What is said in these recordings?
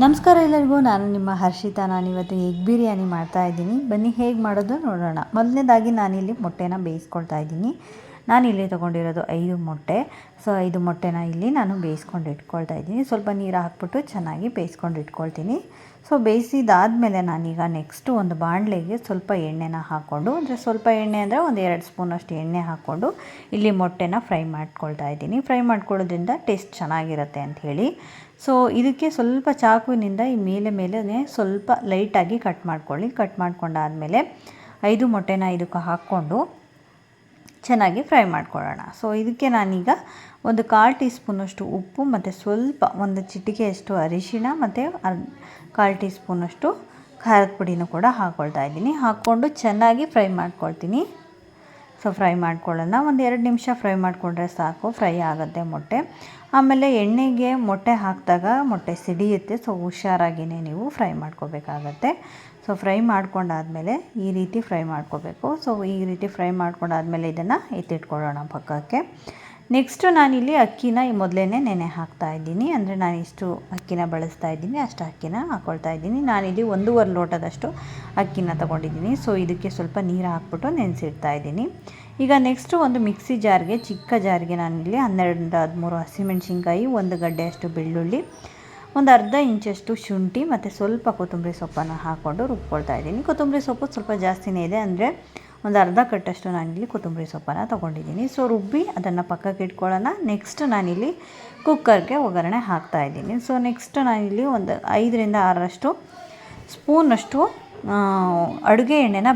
ನಮಸ್ಕಾರ ಎಲ್ಲರಿಗೂ, ನಾನು ನಿಮ್ಮ ಹರ್ಷಿತಾ. ನಾನಿವತ್ತು ಎಗ್ ಬಿರಿಯಾನಿ ಮಾಡ್ತಾಯಿದ್ದೀನಿ. ಬನ್ನಿ ಹೇಗೆ ಮಾಡೋದು ನೋಡೋಣ. ಮೊದಲನೇದಾಗಿ ನಾನಿಲ್ಲಿ ಮೊಟ್ಟೆನ ಬೇಯಿಸ್ಕೊಳ್ತಾ ಇದ್ದೀನಿ. ನಾನಿಲ್ಲಿ ತೊಗೊಂಡಿರೋದು 5 ಮೊಟ್ಟೆ. ಸೊ 5 ಮೊಟ್ಟೆನ ಇಲ್ಲಿ ನಾನು ಬೇಯಿಸ್ಕೊಂಡು ಇಟ್ಕೊಳ್ತಾ ಇದ್ದೀನಿ. ಸ್ವಲ್ಪ ನೀರು ಹಾಕ್ಬಿಟ್ಟು ಚೆನ್ನಾಗಿ ಬೇಯಿಸ್ಕೊಂಡು ಇಟ್ಕೊಳ್ತೀನಿ. ಸೊ ಬೇಯಿಸಿದಾದಮೇಲೆ ನಾನೀಗ ನೆಕ್ಸ್ಟು ಒಂದು ಬಾಣಲೆಗೆ ಸ್ವಲ್ಪ ಎಣ್ಣೆನ ಹಾಕ್ಕೊಂಡು, ಅಂದರೆ ಸ್ವಲ್ಪ ಎಣ್ಣೆ ಅಂದರೆ ಒಂದು 2 ಸ್ಪೂನಷ್ಟು ಎಣ್ಣೆ ಹಾಕ್ಕೊಂಡು ಇಲ್ಲಿ ಮೊಟ್ಟೆನ ಫ್ರೈ ಮಾಡ್ಕೊಳ್ತಾ ಇದ್ದೀನಿ. ಫ್ರೈ ಮಾಡ್ಕೊಳ್ಳೋದ್ರಿಂದ ಟೇಸ್ಟ್ ಚೆನ್ನಾಗಿರುತ್ತೆ ಅಂಥೇಳಿ. ಸೊ ಇದಕ್ಕೆ ಸ್ವಲ್ಪ ಚಾಕುವಿನಿಂದ ಈ ಮೇಲೆ ಸ್ವಲ್ಪ ಲೈಟಾಗಿ ಕಟ್ ಮಾಡ್ಕೊಳ್ಳಿ. ಕಟ್ ಮಾಡ್ಕೊಂಡಾದಮೇಲೆ 5 ಮೊಟ್ಟೆನ ಇದಕ್ಕೆ ಹಾಕ್ಕೊಂಡು ಚೆನ್ನಾಗಿ ಫ್ರೈ ಮಾಡ್ಕೊಳ್ಳೋಣ. ಸೊ ಇದಕ್ಕೆ ನಾನೀಗ ಒಂದು 1/4 ಟೀ ಸ್ಪೂನಷ್ಟು ಉಪ್ಪು ಮತ್ತು ಸ್ವಲ್ಪ ಒಂದು ಚಿಟಿಕೆಯಷ್ಟು ಅರಿಶಿಣ ಮತ್ತು 1/4 ಟೀ ಸ್ಪೂನಷ್ಟು ಖಾರದ ಪುಡಿನೂ ಕೂಡ ಹಾಕ್ಕೊಳ್ತಾ ಇದ್ದೀನಿ. ಹಾಕ್ಕೊಂಡು ಚೆನ್ನಾಗಿ ಫ್ರೈ ಮಾಡ್ಕೊಳ್ತೀನಿ. ಸೊ ಫ್ರೈ ಮಾಡ್ಕೊಳ್ಳೋಣ. ಒಂದು 2 ನಿಮಿಷ ಫ್ರೈ ಮಾಡಿಕೊಂಡ್ರೆ ಸಾಕು, ಫ್ರೈ ಆಗುತ್ತೆ ಮೊಟ್ಟೆ. ಆಮೇಲೆ ಎಣ್ಣೆಗೆ ಮೊಟ್ಟೆ ಹಾಕಿದಾಗ ಮೊಟ್ಟೆ ಸಿಡಿಯುತ್ತೆ. ಸೊ ಹುಷಾರಾಗಿಯೇ ನೀವು ಫ್ರೈ ಮಾಡ್ಕೋಬೇಕಾಗತ್ತೆ. ಸೊ ಫ್ರೈ ಮಾಡ್ಕೊಂಡಾದಮೇಲೆ ಈ ರೀತಿ ಫ್ರೈ ಮಾಡ್ಕೋಬೇಕು. ಸೊ ಈ ರೀತಿ ಫ್ರೈ ಮಾಡ್ಕೊಂಡಾದಮೇಲೆ ಇದನ್ನು ಎತ್ತಿಟ್ಕೊಳ್ಳೋಣ ಪಕ್ಕಕ್ಕೆ. ನೆಕ್ಸ್ಟು ನಾನಿಲ್ಲಿ ಅಕ್ಕಿನ ಮೊದಲೇ ನೆನೆ ಹಾಕ್ತಾ ಇದ್ದೀನಿ. ಅಂದರೆ ನಾನು ಇಷ್ಟು ಅಕ್ಕಿನ ಬಳಸ್ತಾ ಇದ್ದೀನಿ, ಅಷ್ಟು ಅಕ್ಕಿನ ಹಾಕ್ಕೊಳ್ತಾ ಇದ್ದೀನಿ. ನಾನಿಲ್ಲಿ 1.5 ಲೋಟದಷ್ಟು ಅಕ್ಕಿನ ತೊಗೊಂಡಿದ್ದೀನಿ. ಸೊ ಇದಕ್ಕೆ ಸ್ವಲ್ಪ ನೀರು ಹಾಕ್ಬಿಟ್ಟು ನೆನೆಸಿಡ್ತಾ ಇದ್ದೀನಿ. ಈಗ ನೆಕ್ಸ್ಟು ಒಂದು ಮಿಕ್ಸಿ ಜಾರ್ಗೆ, ಚಿಕ್ಕ ಜಾರ್ಗೆ ನಾನಿಲ್ಲಿ 12ರಿಂದ 13 ಹಸಿಮೆಣಸಿನ್ಕಾಯಿ, 1 ಗಡ್ಡೆಯಷ್ಟು ಬೆಳ್ಳುಳ್ಳಿ, ಒಂದು ಅರ್ಧ ಇಂಚಷ್ಟು ಶುಂಠಿ ಮತ್ತು ಸ್ವಲ್ಪ ಕೊತ್ತಂಬರಿ ಸೊಪ್ಪನ್ನು ಹಾಕ್ಕೊಂಡು ರುಬ್ಕೊಳ್ತಾ ಇದ್ದೀನಿ. ಕೊತ್ತಂಬರಿ ಸೊಪ್ಪು ಸ್ವಲ್ಪ ಜಾಸ್ತಿನೇ ಇದೆ, ಅಂದರೆ ಒಂದು ಅರ್ಧ ಕಟ್ಟಷ್ಟು ನಾನಿಲ್ಲಿ ಕೊತ್ತಂಬರಿ ಸೊಪ್ಪನ್ನು ತೊಗೊಂಡಿದ್ದೀನಿ. ಸೊ ರುಬ್ಬಿ ಅದನ್ನು ಪಕ್ಕಕ್ಕೆ ಇಟ್ಕೊಳ್ಳೋಣ. ನೆಕ್ಸ್ಟ್ ನಾನಿಲ್ಲಿ ಕುಕ್ಕರ್ಗೆ ಒಗ್ಗರಣೆ ಹಾಕ್ತಾಯಿದ್ದೀನಿ. ಸೊ ನೆಕ್ಸ್ಟ್ ನಾನಿಲ್ಲಿ ಒಂದು 5ರಿಂದ 6 ಸ್ಪೂನಷ್ಟು ಅಡುಗೆ ಎಣ್ಣೆನ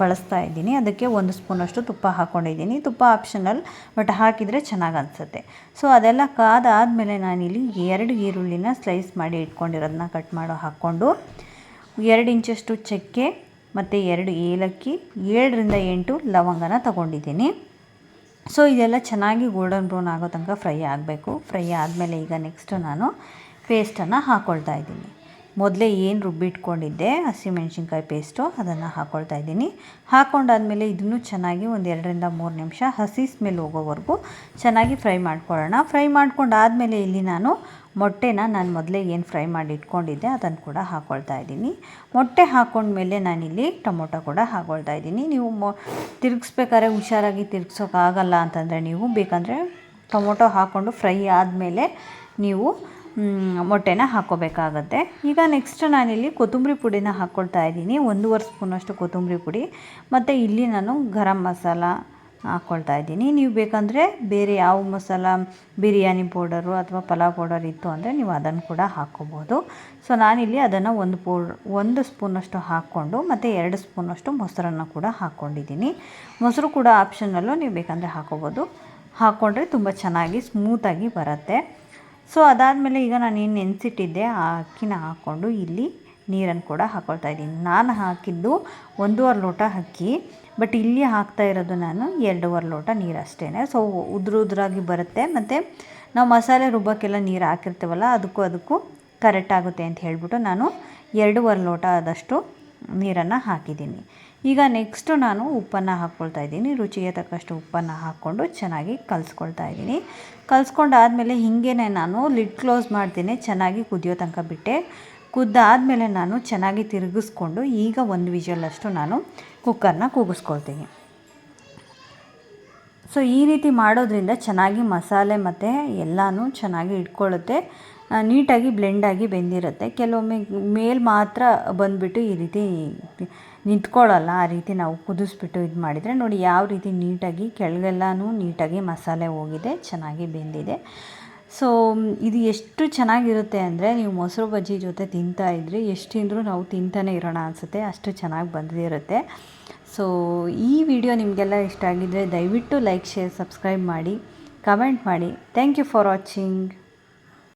ಬಳಸ್ತಾ ಇದ್ದೀನಿ. ಅದಕ್ಕೆ 1 ಸ್ಪೂನಷ್ಟು ತುಪ್ಪ ಹಾಕ್ಕೊಂಡಿದ್ದೀನಿ. ತುಪ್ಪ ಆಪ್ಷನಲ್, ಬಟ್ ಹಾಕಿದರೆ ಚೆನ್ನಾಗಿ ಅನಿಸುತ್ತೆ. ಸೊ ಅದೆಲ್ಲ ಕಾದಾದಮೇಲೆ ನಾನಿಲ್ಲಿ 2 ಈರುಳ್ಳಿನ ಸ್ಲೈಸ್ ಮಾಡಿ ಇಟ್ಕೊಂಡಿರೋದನ್ನ ಕಟ್ ಮಾಡೋ ಹಾಕ್ಕೊಂಡು, 2 ಇಂಚಷ್ಟು ಚಕ್ಕೆ ಮತ್ತು 2 ಏಲಕ್ಕಿ, 7ರಿಂದ 8 ಲವಂಗನ ತೊಗೊಂಡಿದ್ದೀನಿ. ಸೊ ಇದೆಲ್ಲ ಚೆನ್ನಾಗಿ ಗೋಲ್ಡನ್ ಬ್ರೌನ್ ಆಗೋ ತನಕ ಫ್ರೈ ಆಗಬೇಕು. ಫ್ರೈ ಆದಮೇಲೆ ಈಗ ನೆಕ್ಸ್ಟು ನಾನು ಪೇಸ್ಟನ್ನು ಹಾಕ್ಕೊಳ್ತಾ ಇದ್ದೀನಿ. ಮೊದಲೇ ಏನು ರುಬ್ಬಿಟ್ಕೊಂಡಿದ್ದೆ ಹಸಿಮೆಣ್ಸಿನ್ಕಾಯಿ ಪೇಸ್ಟು, ಅದನ್ನು ಹಾಕ್ಕೊಳ್ತಾ ಇದ್ದೀನಿ. ಹಾಕ್ಕೊಂಡಾದಮೇಲೆ ಇದನ್ನು ಚೆನ್ನಾಗಿ ಒಂದು 2ರಿಂದ 3 ನಿಮಿಷ ಹಸಿ ಸ್ಮೆಲ್ ಹೋಗೋವರೆಗೂ ಚೆನ್ನಾಗಿ ಫ್ರೈ ಮಾಡ್ಕೊಳ್ಳೋಣ. ಫ್ರೈ ಮಾಡ್ಕೊಂಡಾದಮೇಲೆ ಇಲ್ಲಿ ನಾನು ಮೊಟ್ಟೆನ ಮೊದಲೇ ಏನು ಫ್ರೈ ಮಾಡಿ ಇಟ್ಕೊಂಡಿದ್ದೆ ಅದನ್ನು ಕೂಡ ಹಾಕ್ಕೊಳ್ತಾ ಇದ್ದೀನಿ. ಮೊಟ್ಟೆ ಹಾಕ್ಕೊಂಡ್ಮೇಲೆ ನಾನಿಲ್ಲಿ ಟೊಮೊಟೊ ಕೂಡ ಹಾಕ್ಕೊಳ್ತಾ ಇದ್ದೀನಿ. ನೀವು ತಿರುಗಿಸ್ಬೇಕಾದ್ರೆ ಹುಷಾರಾಗಿ ತಿರುಗ್ಸೋಕ್ಕಾಗಲ್ಲ ಅಂತಂದರೆ ನೀವು ಬೇಕಂದರೆ ಟೊಮೊಟೊ ಹಾಕ್ಕೊಂಡು ಫ್ರೈ ಆದಮೇಲೆ ನೀವು ಮೊಟ್ಟೆನ ಹಾಕ್ಕೋಬೇಕಾಗತ್ತೆ. ಈಗ ನೆಕ್ಸ್ಟ್ ನಾನಿಲ್ಲಿ ಕೊತ್ತಂಬರಿ ಪುಡಿನ ಹಾಕ್ಕೊಳ್ತಾ ಇದ್ದೀನಿ. 1.5 ಸ್ಪೂನಷ್ಟು ಕೊತ್ತಂಬರಿ ಪುಡಿ ಮತ್ತು ಇಲ್ಲಿ ನಾನು ಗರಂ ಮಸಾಲ ಹಾಕ್ಕೊಳ್ತಾ ಇದ್ದೀನಿ. ನೀವು ಬೇಕಂದರೆ ಬೇರೆ ಯಾವ ಮಸಾಲ, ಬಿರಿಯಾನಿ ಪೌಡರು ಅಥವಾ ಪಲಾವ್ ಪೌಡರ್ ಇತ್ತು ಅಂದರೆ ನೀವು ಅದನ್ನು ಕೂಡ ಹಾಕ್ಕೋಬೋದು. ಸೊ ನಾನಿಲ್ಲಿ ಅದನ್ನು 1 ಸ್ಪೂನಷ್ಟು ಹಾಕ್ಕೊಂಡು ಮತ್ತು 2 ಸ್ಪೂನಷ್ಟು ಮೊಸರನ್ನು ಕೂಡ ಹಾಕ್ಕೊಂಡಿದ್ದೀನಿ. ಮೊಸರು ಕೂಡ ಆಪ್ಷನಲ್ಲು, ನೀವು ಬೇಕಂದರೆ ಹಾಕ್ಕೋಬೋದು. ಹಾಕ್ಕೊಂಡ್ರೆ ತುಂಬ ಚೆನ್ನಾಗಿ ಸ್ಮೂತಾಗಿ ಬರುತ್ತೆ. ಸೊ ಅದಾದಮೇಲೆ ಈಗ ನಾನು ಏನು ನೆನೆಸಿಟ್ಟಿದ್ದೆ ಆ ಅಕ್ಕಿನ ಹಾಕ್ಕೊಂಡು ಇಲ್ಲಿ ನೀರನ್ನು ಕೂಡ ಹಾಕ್ಕೊಳ್ತಾ ಇದ್ದೀನಿ. ನಾನು ಹಾಕಿದ್ದು 1.5 ಲೋಟ ಅಕ್ಕಿ, ಬಟ್ ಇಲ್ಲಿ ಹಾಕ್ತಾ ಇರೋದು ನಾನು 2.5 ಲೋಟ ನೀರು ಅಷ್ಟೇ. ಸೊ ಉದುರಾಗಿ ಬರುತ್ತೆ. ಮತ್ತು ನಾವು ಮಸಾಲೆ ರುಬ್ಬಕ್ಕೆಲ್ಲ ನೀರು ಹಾಕಿರ್ತೀವಲ್ಲ, ಅದಕ್ಕೂ ಕರೆಕ್ಟ್ ಆಗುತ್ತೆ ಅಂತ ಹೇಳ್ಬಿಟ್ಟು ನಾನು 2.5 ಲೋಟ ಆದಷ್ಟು ನೀರನ್ನು ಹಾಕಿದ್ದೀನಿ. ಈಗ ನೆಕ್ಸ್ಟು ನಾನು ಉಪ್ಪನ್ನು ಹಾಕ್ಕೊಳ್ತಾ ಇದ್ದೀನಿ. ರುಚಿಗೆ ತಕ್ಕಷ್ಟು ಉಪ್ಪನ್ನು ಹಾಕ್ಕೊಂಡು ಚೆನ್ನಾಗಿ ಕಲಿಸ್ಕೊಳ್ತಾ ಇದ್ದೀನಿ. ಕಲಿಸ್ಕೊಂಡಾದಮೇಲೆ ಹೀಗೇ ನಾನು ಲಿಡ್ ಕ್ಲೋಸ್ ಮಾಡ್ತೀನಿ. ಚೆನ್ನಾಗಿ ಕುದಿಯೋ ತನಕ ಬಿಟ್ಟೆ. ಕುದ್ದಾದಮೇಲೆ ನಾನು ಚೆನ್ನಾಗಿ ತಿರುಗಿಸ್ಕೊಂಡು ಈಗ 1 ವಿಷಲಷ್ಟು ನಾನು ಕುಕ್ಕರ್ನ ಕೂಗಿಸ್ಕೊಳ್ತೀನಿ. ಸೊ ಈ ರೀತಿ ಮಾಡೋದ್ರಿಂದ ಚೆನ್ನಾಗಿ ಮಸಾಲೆ ಮತ್ತು ಎಲ್ಲನೂ ಚೆನ್ನಾಗಿ ಇಟ್ಕೊಳ್ಳುತ್ತೆ. ನೀಟಾಗಿ ಬ್ಲೆಂಡಾಗಿ ಬೆಂದಿರುತ್ತೆ. ಕೆಲವೊಮ್ಮೆ ಮೇಲೆ ಮಾತ್ರ ಬಂದುಬಿಟ್ಟು ಈ ರೀತಿ ನಿಂತ್ಕೊಳ್ಳಲ್ಲ. ಆ ರೀತಿ ನಾವು ಕುದಿಸ್ಬಿಟ್ಟು ಇದು ಮಾಡಿದರೆ ನೋಡಿ ಯಾವ ರೀತಿ ನೀಟಾಗಿ ಕೆಳಗೆಲ್ಲನೂ ನೀಟಾಗಿ ಮಸಾಲೆ ಹೋಗಿದೆ, ಚೆನ್ನಾಗಿ ಬೆಂದಿದೆ. ಸೊ ಇದು ಎಷ್ಟು ಚೆನ್ನಾಗಿರುತ್ತೆ ಅಂದರೆ ನೀವು ಮೊಸರು ಬಜ್ಜಿ ಜೊತೆ ತಿಂತಾಯಿದ್ರಿ, ಎಷ್ಟು ತಿಂದರೂ ನಾವು ತಿಂತಾನೆ ಇರೋಣ ಅನಿಸುತ್ತೆ, ಅಷ್ಟು ಚೆನ್ನಾಗಿ ಬಂದಿರುತ್ತೆ. ಸೊ ಈ ವಿಡಿಯೋ ನಿಮಗೆಲ್ಲ ಇಷ್ಟ ಆಗಿದ್ದರೆ ದಯವಿಟ್ಟು ಲೈಕ್, ಶೇರ್, ಸಬ್ಸ್ಕ್ರೈಬ್ ಮಾಡಿ, ಕಮೆಂಟ್ ಮಾಡಿ. Thank you for watching.